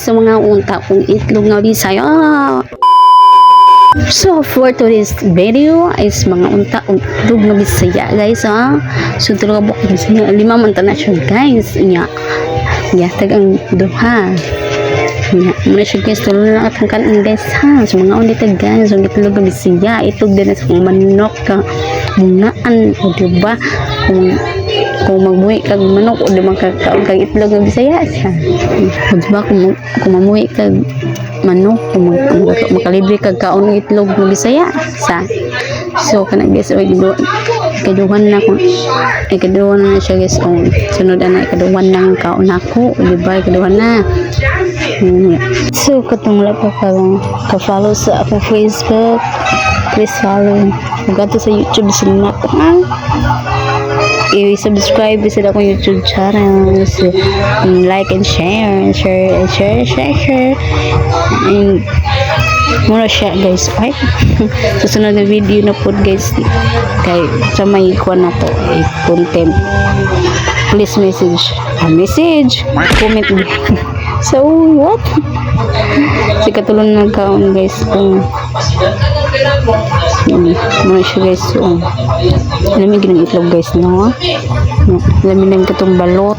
guys sa mga unta kung itlog nga Bisaya. So for today's video is mga unta kung itlog nga Bisaya guys ha. So tulog ako Bisaya 5 man na siya guys. Nya tag ang duha. Nya muna siya guys tulog na katangkan guys ha. So mga unta guys so itlog nga Bisaya itlog din sa manok ka bungaan o diba kung magbuhi kag manok o diba kag itlog nga Bisaya siya o diba kung mamuhi kag manok kung makalibre kag kaon ng itlog nga Bisaya sa so kana guys o ikaduhan na ko ikaduhan na siya guys o sunod na ikaduhan na kaon ako o diba ikaduhan na so katong wala pa ka-follow sa akong Facebook please follow gato sa YouTube sila ko ha i-subscribe sa akong YouTube channel so, like and share and muna siya guys ay susunod na video na po guys kay sa may kuha na to content please message comment so what si katulong nagkaon guys kung muna siya guys so alam mo ginang itlog guys no alam mo katong balot